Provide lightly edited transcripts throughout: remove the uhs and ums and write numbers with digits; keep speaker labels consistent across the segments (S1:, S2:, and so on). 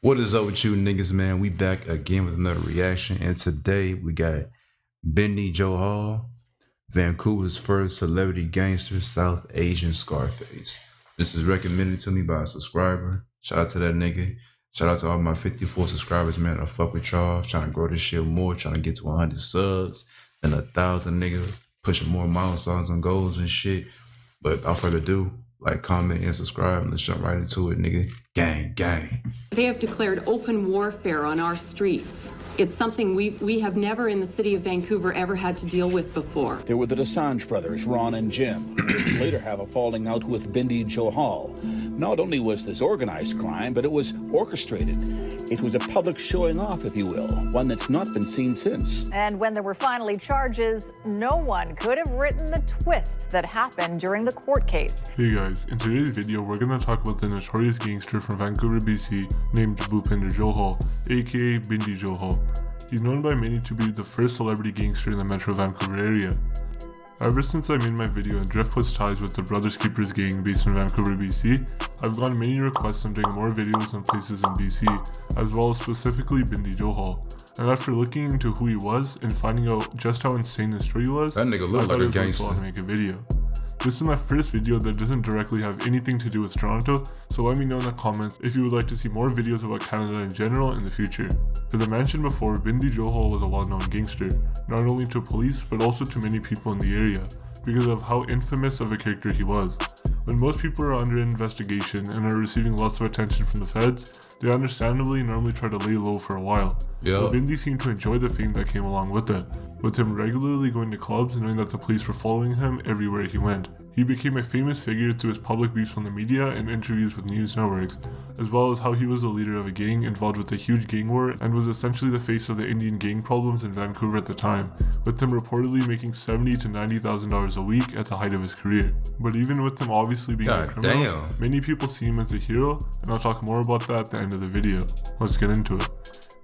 S1: What is up with you niggas, man? We back again with another reaction, and today we got Bindy Johal, Vancouver's first celebrity gangster, South Asian Scarface. This is recommended to me by a subscriber. Shout out to that nigga. Shout out to all my 54 subscribers, man. I fuck with y'all. Trying to grow this shit more. Trying to get to 100 subs and 1,000, nigga. Pushing more milestones and goals and shit. But without further ado, like, comment, and subscribe. Let's jump right into it, nigga. Gang, gang.
S2: They have declared open warfare on our streets. It's something we have never in the city of Vancouver ever had to deal with before.
S3: There were the Assange brothers, Ron and Jim, who later have a falling out with Bindy Johal. Not only was this organized crime, but it was orchestrated. It was a public showing off, if you will, one that's not been seen since.
S4: And when there were finally charges, no one could have written the twist that happened during the court case.
S5: Hey guys, in today's video we're going to talk about the notorious gangster from Vancouver, BC named Bindy Johal, aka Bindy Johal. He's known by many to be the first celebrity gangster in the Metro Vancouver area. Ever since I made my video on Driftwood's ties with the Brothers Keepers gang based in Vancouver, BC, I've gotten many requests on doing more videos on places in BC, as well as specifically Bindy Johal. And after looking into who he was and finding out just how insane the story was,
S1: That nigga look like a gangster.
S5: to make a video. This is my first video that doesn't directly have anything to do with Toronto, so let me know in the comments if you would like to see more videos about Canada in general in the future. As I mentioned before, Bindy Johal was a well-known gangster, not only to police but also to many people in the area, because of how infamous of a character he was. When most people are under investigation and are receiving lots of attention from the feds, they understandably normally try to lay low for a while. But Bindy seemed to enjoy the fame that came along with it, with him regularly going to clubs and knowing that the police were following him everywhere he went. He became a famous figure through his public beefs on the media and interviews with news networks, as well as how he was the leader of a gang involved with a huge gang war and was essentially the face of the Indian gang problems in Vancouver at the time, with him reportedly making $70,000 to $90,000 a week at the height of his career. But even with him obviously being a criminal, many people see him as a hero, and I'll talk more about that at the end of the video. Let's get into it.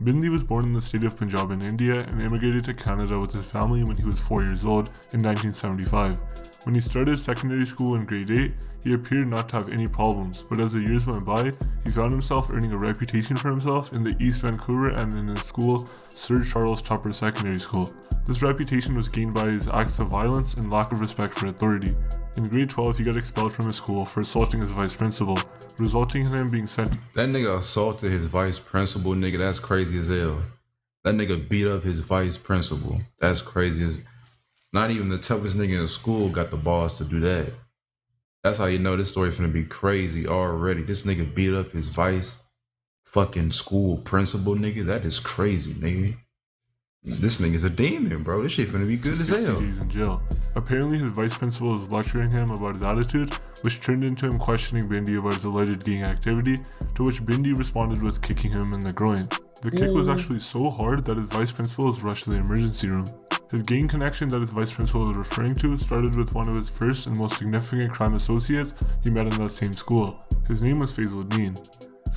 S5: Bindi was born in the state of Punjab in India and immigrated to Canada with his family when he was 4 years old in 1975. When he started secondary school in grade 8, he appeared not to have any problems, but as the years went by, he found himself earning a reputation for himself in the East Vancouver and in his school, Sir Charles Tupper Secondary School. This reputation was gained by his acts of violence and lack of respect for authority. In grade 12, he got expelled from his school for assaulting his vice principal, resulting in him being sent.
S1: That nigga assaulted his vice principal, nigga. That's crazy as hell. That nigga beat up his vice principal. That's crazy as. Not even the toughest nigga in school got the balls to do that. That's how you know this story finna be crazy already. This nigga beat up his vice fucking school principal, nigga. That is crazy, nigga. This nigga's a demon, bro. This shit finna be good as hell.
S5: 60 days in jail. Apparently his vice principal was lecturing him about his attitude, which turned into him questioning Bindy about his alleged gang activity, to which Bindy responded with kicking him in the groin. The kick was actually so hard that his vice principal was rushed to the emergency room. His gang connection that his vice principal was referring to started with one of his first and most significant crime associates he met in that same school. His name was Faizuddin.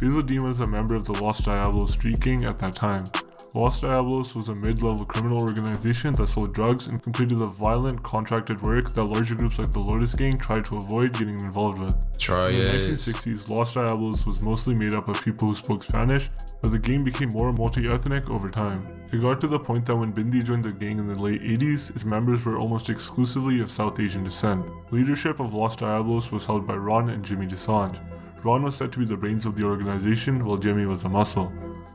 S5: Faizuddin was a member of the Los Diablos street gang at that time. Los Diablos was a mid-level criminal organization that sold drugs and completed the violent contracted work that larger groups like the Lotus Gang tried to avoid getting involved with. In the 1960s, Los Diablos was mostly made up of people who spoke Spanish, but the gang became more multi-ethnic over time. It got to the point that when Bindy joined the gang in the late 80s, its members were almost exclusively of South Asian descent. Leadership of Los Diablos was held by Ron and Jimmy Desange. Ron was said to be the brains of the organization, while Jimmy was the muscle.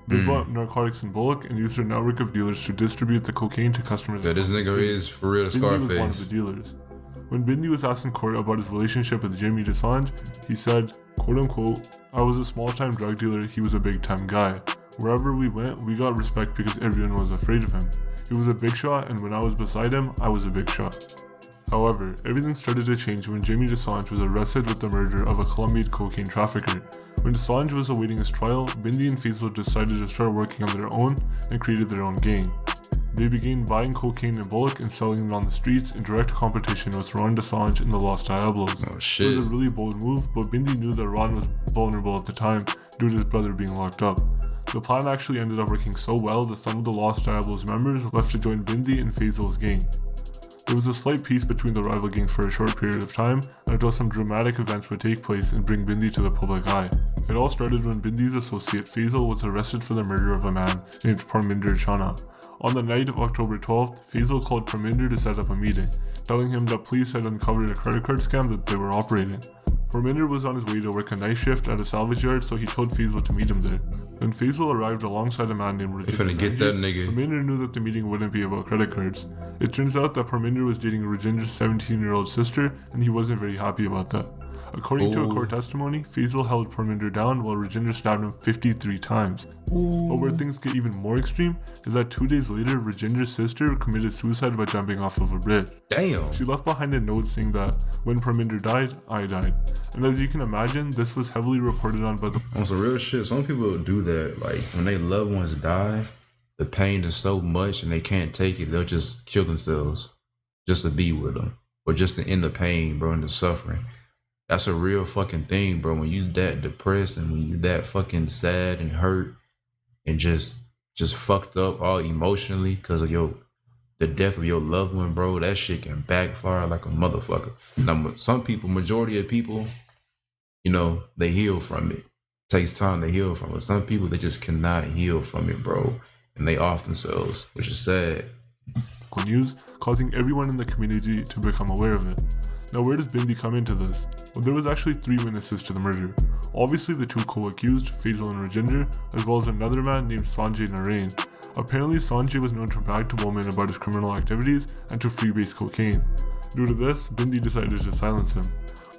S5: They bought narcotics in bulk and used their network of dealers to distribute the cocaine to customers.
S1: Yeah, this nigga is for real Scarface.
S5: Bindy was one of the dealers. When Bindy was asked in court about his relationship with Jimmy Desange, he said, quote unquote, "I was a small-time drug dealer, he was a big-time guy. Wherever we went, we got respect because everyone was afraid of him. He was a big shot, and when I was beside him, I was a big shot." However, everything started to change when Jimmy Desange was arrested with the murder of a Colombian cocaine trafficker. When Desange was awaiting his trial, Bindy and Faisal decided to start working on their own and created their own gang. They began buying cocaine in bulk and selling it on the streets in direct competition with Ron Desange and the Los Diablos.
S1: Oh shit.
S5: It was a really bold move, but Bindy knew that Ron was vulnerable at the time due to his brother being locked up. The plan actually ended up working so well that some of the Los Diablos members left to join Bindy and Faisal's gang. There was a slight peace between the rival gangs for a short period of time until some dramatic events would take place and bring Bindi to the public eye. It all started when Bindi's associate Faisal was arrested for the murder of a man named Bindy Johal. On the night of October 12th, Faisal called Bindy to set up a meeting, telling him that police had uncovered a credit card scam that they were operating. Bindy was on his way to work a night shift at a salvage yard, so he told Faisal to meet him there. When Faisal arrived alongside a man named
S1: They finna get that nigga.
S5: Bindy knew that the meeting wouldn't be about credit cards. It turns out that Bindy was dating Rajinder's 17-year-old sister, and he wasn't very happy about that. According to a court testimony, Faisal held Bindy down while Rajinder stabbed him 53 times. But where things get even more extreme is that 2 days later, Rajinder's sister committed suicide by jumping off of a bridge.
S1: Damn.
S5: She left behind a note saying that, "When Bindy died, I died." And as you can imagine, this was heavily reported on by the...
S1: On some real shit, some people do that. Like, when their loved ones die, the pain is so much and they can't take it, they'll just kill themselves just to be with them. Or just to end the pain, bro, and the suffering. That's a real fucking thing, bro. When you that depressed and when you that fucking sad and hurt and just fucked up all emotionally because of the death of your loved one, bro, that shit can backfire like a motherfucker. Now, some people, majority of people, you know, they heal from it. Takes time to heal from it. Some people, they just cannot heal from it, bro. And they off themselves, which is sad.
S5: News, causing everyone in the community to become aware of it. Now, where does Bindi come into this? Well, there was actually 3 witnesses to the murder. Obviously, the 2 co-accused, Faisal and Rajinder, as well as another man named Sanjay Narain. Apparently, Sanjay was known to brag to women about his criminal activities and to freebase cocaine. Due to this, Bindi decided to silence him.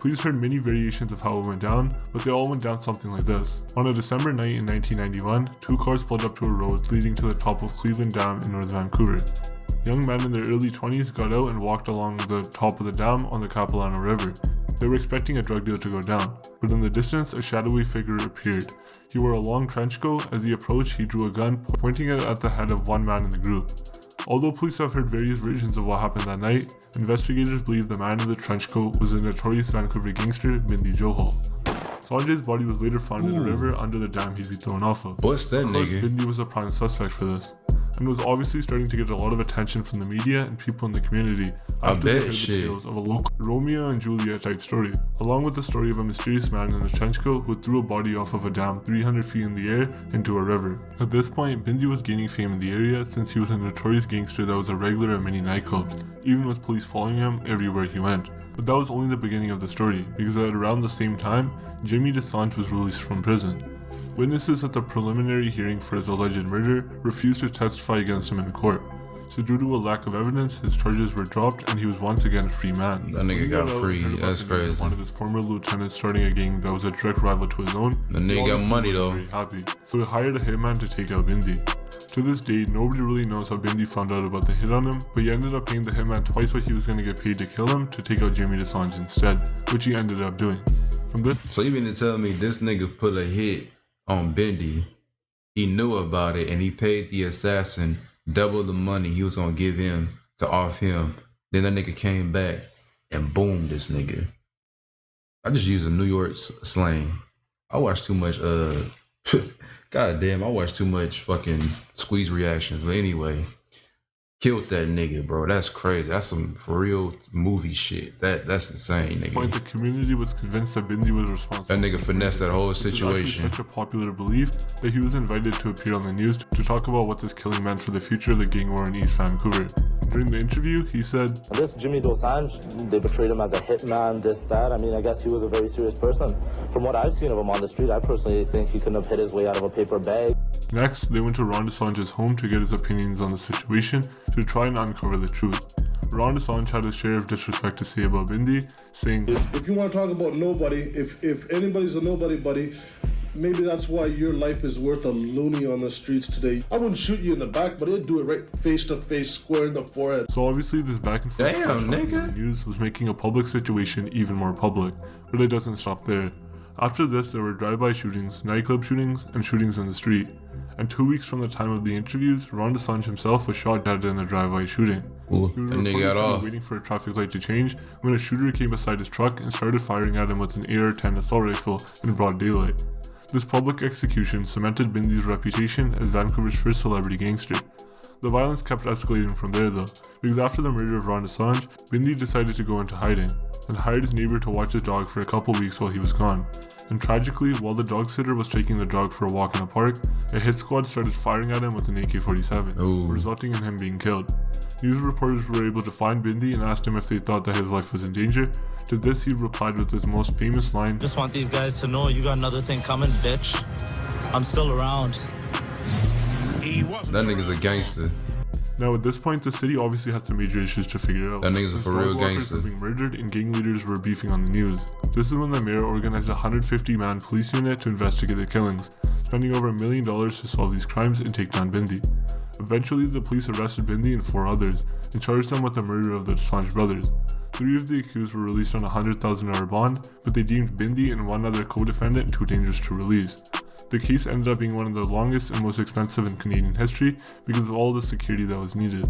S5: Police heard many variations of how it went down, but they all went down something like this. On a December night in 1991, 2 cars pulled up to a road leading to the top of Cleveland Dam in North Vancouver. Young men in their early 20s got out and walked along the top of the dam on the Capilano River. They were expecting a drug deal to go down, but in the distance a shadowy figure appeared. He wore a long trench coat. As he approached, he drew a gun, pointing it at the head of one man in the group. Although police have heard various versions of what happened that night, investigators believe the man in the trench coat was the notorious Vancouver gangster Bindy Johal. Sanjay's body was later found in the river under the dam he'd be thrown off of.
S1: What's that
S5: Of course,
S1: nigga?
S5: Bindi was a prime suspect for this, and was obviously starting to get a lot of attention from the media and people in the community after they heard the tales of a local Romeo and Juliet type story, along with the story of a mysterious man in a trench coat who threw a body off of a dam 300 feet in the air into a river. At this point, Bindi was gaining fame in the area since he was a notorious gangster that was a regular at many nightclubs, even with police following him everywhere he went. But that was only the beginning of the story, because at around the same time, Jimmy DeSange was released from prison. Witnesses at the preliminary hearing for his alleged murder refused to testify against him in court. So due to a lack of evidence, his charges were dropped and he was once again a free man.
S1: That nigga got free. That's crazy.
S5: One of his former lieutenants starting a gang that was a direct rival to his own.
S1: The nigga got money though.
S5: Very happy. So he hired a hitman to take out Bindi. To this day, nobody really knows how Bindi found out about the hit on him, but he ended up paying the hitman twice what he was going to get paid to kill him to take out Jimmy DeSange instead, which he ended up doing. From this,
S1: So you mean to tell me this nigga put a hit on Bindi, he knew about it, and he paid the assassin double the money he was gonna give him to off him. Then that nigga came back and boomed this nigga. I just use a New York slang. I watch too much god damn, I watch too much fucking Squeeze reactions. But anyway, killed that nigga, bro. That's crazy. That's some for real movie shit. That's insane, nigga.
S5: point, the community was convinced that Bindi was responsible.
S1: That nigga finessed that whole
S5: It was
S1: situation.
S5: actually such a popular belief that he was invited to appear on the news to talk about what this killing meant for the future of the gang war in East Vancouver. During the interview, he said,
S6: "This Jimmy DeSange, they portrayed him as a hitman, this, that. I mean, I guess he was a very serious person. From what I've seen of him on the street, I personally think he couldn't have hit his way out of a paper bag."
S5: Next, they went to Ron DeSange's home to get his opinions on the situation to try and uncover the truth. Ron DeSange had his share of disrespect to say about Bindi, saying,
S7: If you want to talk about nobody, if anybody's a nobody buddy, maybe that's why your life is worth a loony on the streets today. I wouldn't shoot you in the back, but I'd do it right face to face, square in the forehead.
S5: So obviously this back and forth
S1: Damn,
S5: on
S1: nigga.
S5: the news was making a public situation even more public, but it doesn't stop there. After this, there were drive-by shootings, nightclub shootings, and shootings in the street. And 2 weeks from the time of the interviews, Ron DeSange himself was shot dead in a drive-by shooting.
S1: Ooh,
S5: He was
S1: that nigga
S5: reported
S1: got
S5: to be
S1: off.
S5: waiting for a traffic light to change when a shooter came beside his truck and started firing at him with an AR-10 assault rifle in broad daylight. This public execution cemented Bindy's reputation as Vancouver's first celebrity gangster. The violence kept escalating from there though, because after the murder of Ron Assange, Bindy decided to go into hiding, and hired his neighbor to watch his dog for a couple weeks while he was gone. And tragically, while the dog sitter was taking the dog for a walk in a park, a hit squad started firing at him with an AK-47, resulting in him being killed. News reporters were able to find Bindy and asked him if they thought that his life was in danger. To this, he replied with his most famous line,
S6: Just want these guys to know you got another thing coming, bitch. I'm still around.
S1: That nigga's a gangster.
S5: Now at this point, the city obviously has some major issues to figure out.
S1: That nigga's a
S5: Since
S1: for real
S5: dog walkers
S1: gangster.
S5: were being murdered and gang leaders were beefing on the news. This is when the mayor organized a 150-man police unit to investigate the killings, spending over $1 million to solve these crimes and take down Bindi. Eventually, the police arrested Bindi and 4 others and charged them with the murder of the Assange brothers. 3 of the accused were released on a $100,000 bond, but they deemed Bindi and 1 other co-defendant too dangerous to release. The case ended up being one of the longest and most expensive in Canadian history because of all the security that was needed.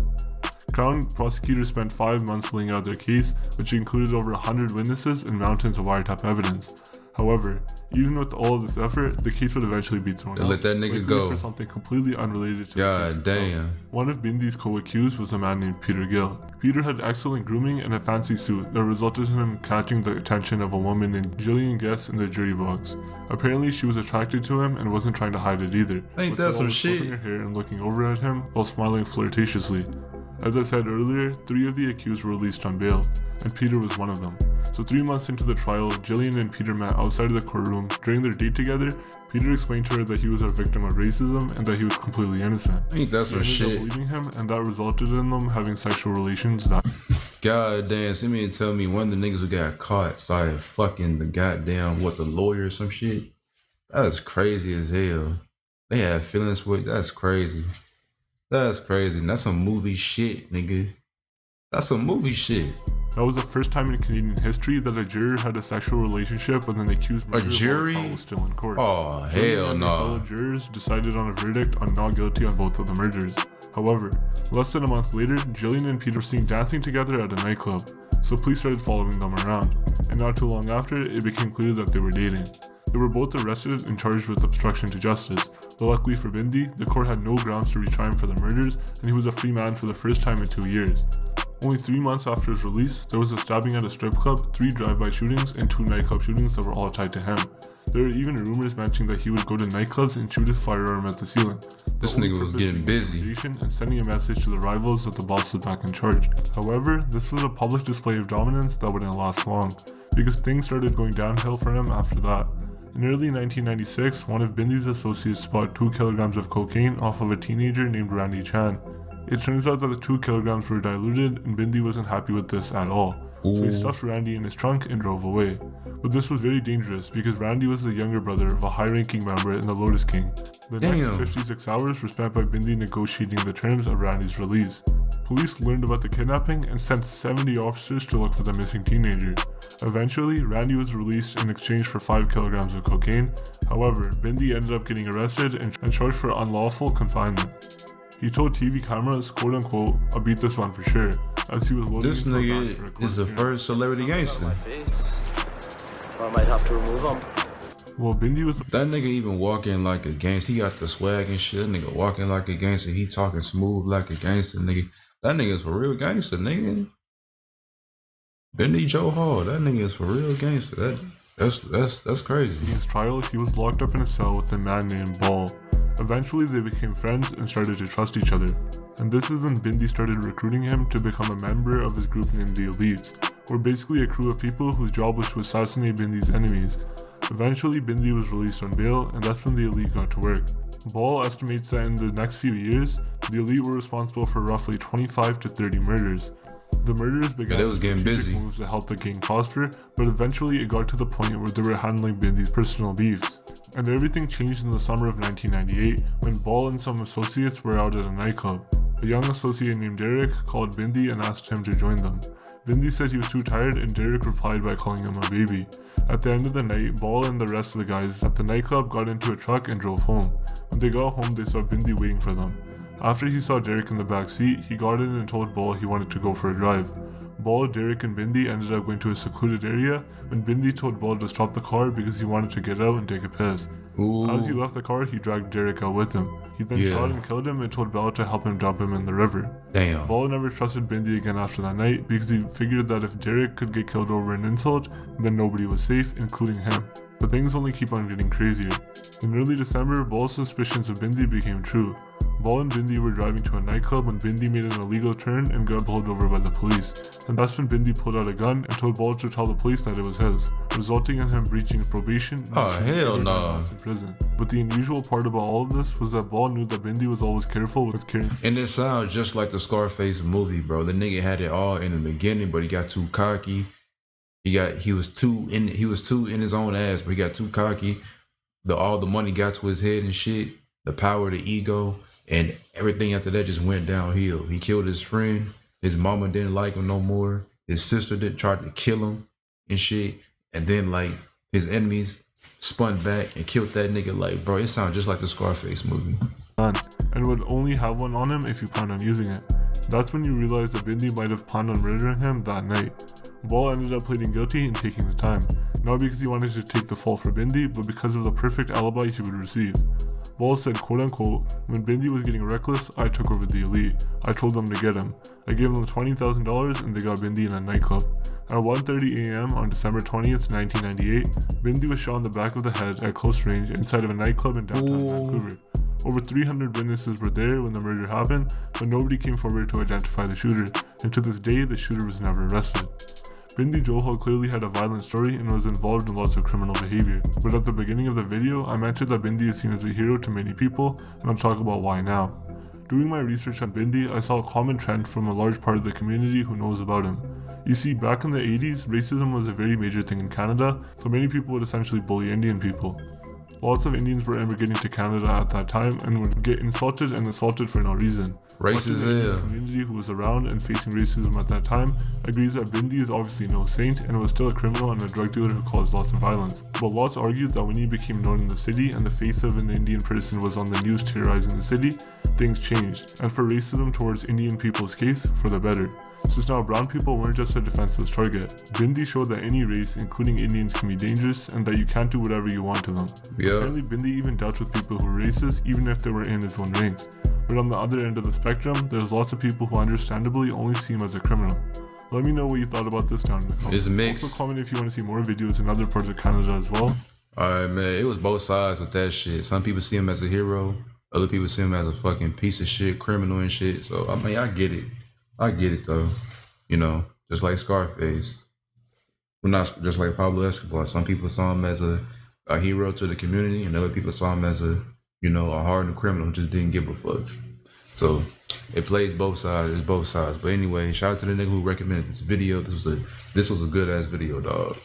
S5: Crown prosecutors spent 5 months laying out their case, which included over 100 witnesses and mountains of wiretap evidence. However, even with all of this effort, the case would eventually be thrown out.
S1: Let that nigga
S5: likely
S1: go.
S5: For something completely unrelated to
S1: God
S5: the case
S1: damn.
S5: itself. One of Bindy's co-accused was a man named Peter Gill. Peter had excellent grooming and a fancy suit that resulted in him catching the attention of a woman named Jillian Guess in the jury box. Apparently, she was attracted to him and wasn't trying to hide it either.
S1: Ain't
S5: with
S1: that
S5: her
S1: some
S5: always
S1: shit?
S5: flipping her hair and looking over at him while smiling flirtatiously. As I said earlier, 3 of the accused were released on bail, and Peter was one of them. So 3 months into the trial, Jillian and Peter met outside of the courtroom. During their date together, Peter explained to her that he was a victim of racism and that he was completely innocent.
S1: Ain't that some
S5: She ended up
S1: shit?
S5: believing him, and that resulted in them having sexual relations that
S1: God damn, send me and tell me one of the niggas who got caught started fucking the goddamn, the lawyer or some shit? That's crazy as hell. They had feelings for it. That's crazy. That's crazy. That's some movie shit, nigga. That's some movie shit.
S5: That was the first time in Canadian history that a juror had a sexual relationship with an accused murderer
S1: jury?
S5: while the trial was still in court.
S1: Oh, hell
S5: Jillian and her
S1: no.
S5: fellow jurors decided on a verdict on not guilty on both of the murders. However, less than a month later, Jillian and Peter were seen dancing together at a nightclub, so police started following them around, and not too long after, it became clear that they were dating. They were both arrested and charged with obstruction to justice, but luckily for Bindi, the court had no grounds to retry him for the murders, and he was a free man for the first time in 2 years. Only 3 months after his release, there was a stabbing at a strip club, 3 drive-by shootings, and 2 nightclub shootings that were all tied to him. There were even rumors mentioning that he would go to nightclubs and shoot his firearm at the ceiling.
S1: This
S5: The only
S1: nigga was
S5: purpose
S1: getting
S5: being
S1: busy.
S5: intimidation and sending a message to the rivals that the boss was back in charge. However, this was a public display of dominance that wouldn't last long, because things started going downhill for him after that. In early 1996, one of Bindy's associates spotted 2 kilograms of cocaine off of a teenager named Randy Chan. It turns out that the 2 kilograms were diluted, and Bindi wasn't happy with this at all. So he stuffed Randy in his trunk and drove away. But this was very dangerous because Randy was the younger brother of a high-ranking member in the Lotus King. The
S1: Damn.
S5: next 56 hours were spent by Bindi negotiating the terms of Randy's release. Police learned about the kidnapping and sent 70 officers to look for the missing teenager. Eventually, Randy was released in exchange for 5 kilograms of cocaine. However, Bindi ended up getting arrested and charged for unlawful confinement. He told TV cameras, quote-unquote, "I'll beat this one for sure," as he was loading
S1: This
S5: into a bag for a
S1: nigga
S5: court
S1: is the
S5: hearing.
S1: first celebrity gangster.
S6: Face. Or I might have to remove them.
S5: Well, Bindi was
S1: That nigga even walking like a gangster. He got the swag and shit. That nigga walking like a gangster. He talking smooth like a gangster, nigga. That nigga is for real gangster, nigga. Bindy Johal, that nigga is for real gangster. That's crazy.
S5: in his trial, he was locked up in a cell with a man named Ball. Eventually, they became friends and started to trust each other. And this is when Bindi started recruiting him to become a member of his group named the Elites, or basically a crew of people whose job was to assassinate Bindi's enemies. Eventually, Bindi was released on bail, and that's when the Elite got to work. Ball estimates that in the next few years, the Elite were responsible for roughly 25 to 30 murders. The murders began
S1: they was getting
S5: strategic
S1: busy.
S5: moves to help the gang prosper, but eventually it got to the point where they were handling Bindi's personal beefs. And everything changed in the summer of 1998 when Ball and some associates were out at a nightclub. A young associate named Derek called Bindi and asked him to join them. Bindi said he was too tired, and Derek replied by calling him a baby. At the end of the night, Ball and the rest of the guys at the nightclub got into a truck and drove home. When they got home, they saw Bindi waiting for them. After he saw Derek in the back seat, he got in and told Ball he wanted to go for a drive. Ball, Derek, and Bindi ended up going to a secluded area when Bindi told Ball to stop the car because he wanted to get out and take a piss. As he
S1: Ooh.
S5: left the car, he dragged Derek out with him. He then
S1: Yeah.
S5: shot and killed him and told Bella to help him dump him in the river.
S1: Damn.
S5: Bella never trusted Bindi again after that night because he figured that if Derek could get killed over an insult, then nobody was safe, including him. But things only keep on getting crazier. In early December, Balla's suspicions of Bindi became true. Ball and Bindi were driving to a nightclub when Bindi made an illegal turn and got pulled over by the police. And that's when Bindi pulled out a gun and told Ball to tell the police that it was his, resulting in him breaching probation and
S1: Oh, hell
S5: 9
S1: no.
S5: months in prison. But the unusual part about all of this was that Ball knew that Bindi was always careful with carrying.
S1: And it sounds just like the Scarface movie, bro. The nigga had it all in the beginning, but he got too cocky. He was too in his own ass, but he got too cocky. All the money got to his head and shit. The power, the ego, and everything after that just went downhill. He killed his friend. His mama didn't like him no more. His sister tried to kill him and shit. And then like his enemies spun back and killed that nigga. Like, bro, it sounds just like the Scarface movie.
S5: And would only have one on him if you planned on using it. That's when you realize that Bindi might have planned on murdering him that night. Ball ended up pleading guilty and taking the time, not because he wanted to take the fall for Bindi, but because of the perfect alibi he would receive. Ball said, quote unquote, "When Bindi was getting reckless, I took over the elite. I told them to get him. I gave them $20,000 and they got Bindi in a nightclub." At 1:30 a.m. on December 20th, 1998, Bindi was shot in the back of the head at close range inside of a nightclub in downtown Vancouver. Over 300 witnesses were there when the murder happened, but nobody came forward to identify the shooter, and to this day, the shooter was never arrested. Bindy Johal clearly had a violent story and was involved in lots of criminal behavior, but at the beginning of the video, I mentioned that Bindi is seen as a hero to many people, and I'll talk about why now. Doing my research on Bindi, I saw a common trend from a large part of the community who knows about him. You see, back in the 80s, racism was a very major thing in Canada, so many people would essentially bully Indian people. Lots of Indians were immigrating to Canada at that time and would get insulted and assaulted for no reason.
S1: Racist as
S5: Much of the Indian
S1: hell.
S5: community who was around and facing racism at that time agrees that Bindi is obviously no saint and was still a criminal and a drug dealer who caused lots of violence. But lots argued that when he became known in the city and the face of an Indian person was on the news terrorizing the city, things changed, and for racism towards Indian people's case, for the better. Since now brown people weren't just a defenseless target, Bindi showed that any race, including Indians, can be dangerous and that you can't do whatever you want to them.
S1: Yeah.
S5: Apparently Bindi even dealt with people who were racist even if they were in his own ranks. But on the other end of the spectrum, there's lots of people who understandably only see him as a criminal. Let me know what you thought about this down in the comments.
S1: It's a mix.
S5: Also comment if you want to see more videos in other parts of Canada as well.
S1: Alright, man, it was both sides with that shit. Some people see him as a hero, other people see him as a fucking piece of shit, criminal and shit. So, I mean, I get it. I get it, though. You know, just like Scarface. Well, not just like Pablo Escobar. Some people saw him as a hero to the community, and other people saw him as a hardened criminal who just didn't give a fuck. So, it plays both sides. It's both sides. But anyway, shout out to the nigga who recommended this video. This was a good ass video, dog.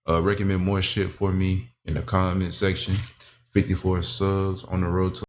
S1: Recommend more shit for me in the comment section. 54 subs on the road to